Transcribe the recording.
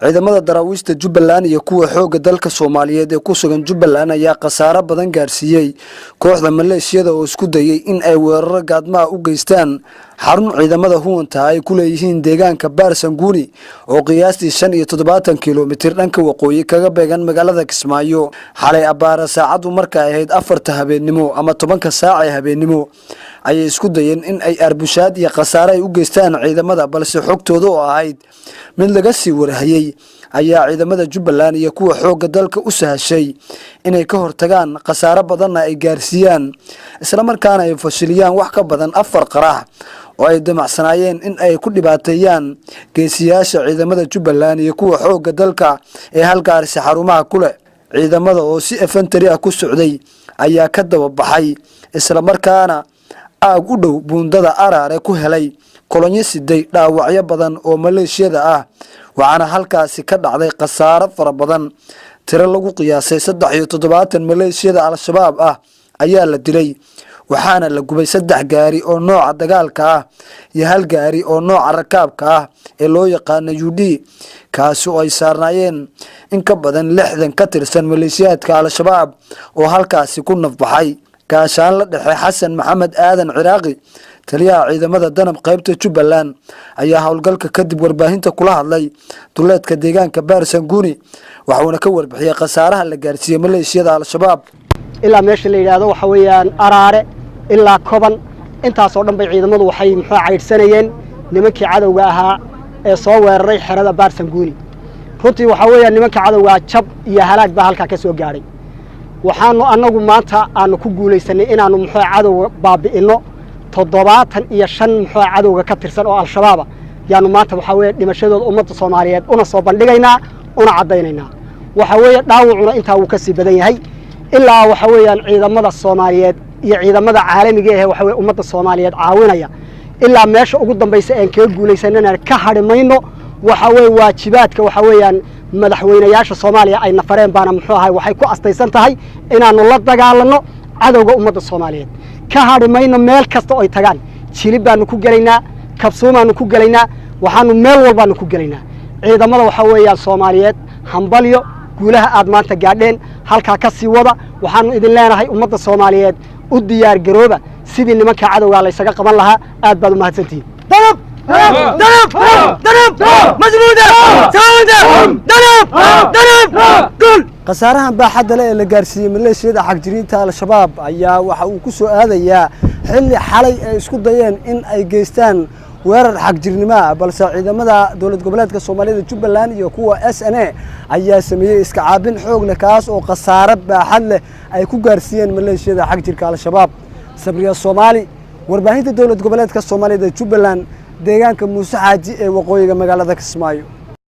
ciidamada daraawiishta Jubbaland iyo kuwa xooga dalka Soomaaliyeed ee ku sugan Jubbaland ayaa khasaare badan gaarsiiyay kooxda maleeshiyada oo isku dayay in ay weeraro gaadma u geystaan xarun ciidamada huwanta ay ku leeyihiin deegaanka Baarsanguuni oo qiyaastii 75 kiiloomitir dhanka waqooyi kaga beegan magaalada Kismaayo. xalay abaara saacadu marka ay ahayd 4 habeenimo ama 10 saac habeenimo ayay isku dayeen in ay arbushaad iyo khasaare ay u geystaan ciidamada, balse xogtooda oo ahayd mid laga sii warhayay ayaa ciidamada Jubbaland iyo kuwa xooga dalka u sahashay inay ka hortagaan khasaare badan ay gaarsiiyaan isla markaana ay fashiliyaan wax ka badan 4 qarax oo ay damacsanaayeen in ay ku dhibaateeyaan geesiyaasha ciidamada Jubbaland iyo kuwa xooga dalka ee halkaasi xarumaha kule. ciidamada oo si infantry ah ku socday ayaa ka daba baxay isla markaana aag u dhow buundada Araare ku helay kolonyo siday dhaawacyo badan oo maleeshiyada ah, waxaana halkaasi ka dhacday khasaare fara badan. tiro lagu qiyaasay 73 maleeshiyada al-shabaab ah ayaa la dilay, waxaana la gubay 3 gaari oo nooca dagaalka ah iyo 1 gaari oo nooca rakaabka ah ee loo yaqaan UD, kaasi oo ay saarnaayeen in ka badan 60 ka tirsan maleeshiyadka al-shabaab oo halkaasi ku nafbaxay. kaashaan la dhexe Xasan Maxamed Aadan Ciraaqi, taliyaha ciidamada danab qaybta Jubbaland, ayaa howlgalka kadib warbaahinta kula hadlay duleedka deegaanka Baarsanguuni, waxaana ka warbixiyay khasaaraha la gaarsiiyay maleeshiyada al-shabaab. ilaa meesha la yiraahdo waxa weeyaan Araare ilaa Koban intaas oo dhan bay ciidamadu waxay caydsanayeen nimankii cadawga ahaa ee soo weeraray xerada Baarsanguuni. runtii waxa weeyaan nimanka cadawga jab iyo halaag baa halka ka soo gaaray. waxaanu anagu maanta aanu ku guuleysanay inaanu cadawga baabi'ino 75 cadawga ka tirsan oo al-shabaab yaanu maanta waxa weeye dhimashadooda ummadda Soomaaliyeed una soo bandhigaynaa una cadeynaynaa. waxa weeye dhaawacuna inta uu ka sii badan yahay ilaa waxa weeyaan ciidamada Soomaaliyeed iyo ciidamada caalamiga ah waxa weeye ummadda Soomaaliyeed caawinaya ilaa meesha ugu dambaysa ee ka guuleysanana ka harimayno. waxa weeye waajibaadka waxa weeyaan madaxweynayaasha Soomaaliya ay nafareen baana waxay ku astaysan tahay inaanu la dagaalano cadawga ummadda Soomaaliyeed ka harimayno meel kasta oo ay tagaan. jilib baanu ku galaynaa, kabsuumaanu ku galaynaa, waxaanu meel walbaanu ku galaynaa. ciidamada waxa weeyaan Soomaaliyeed hambalyo guulaha aad maanta gaadheen halka ka sii wada. waxaanu idin leenahay ummadda Soomaaliyeed u diyaar garooba sidii nimanka cadawga la isaga qaban lahaa. aad baad u mahadsantihiin. ضرب ضرب ضرب مزمودة ساودة ضرب ضرب كل khasaarahan baaxadda leh ee la gaarsiiyay maleeshiyada xagjiriinta al-shabaab ayaa waxa uu ku soo aadayaa xilli xalay ay isku dayeen in ay geystaan weerar xagjirnimo ah, balse ciidamada dowlad goboleedka Soomaaliyeed Jubbaland iyo kuwa SNA ayaa sameeyay iska caabin xoog leh kaas oo khasaare baaxad leh ay ku gaarsiiyeen maleeshiyada xagjirka al-shabaab. Sabriya Soomaali, warbaahinta dowlad goboleedka Soomaaliyeed Jubbaland, deegaanka Muuse Xaaji ee waqooyiga magaalada Kismaayo.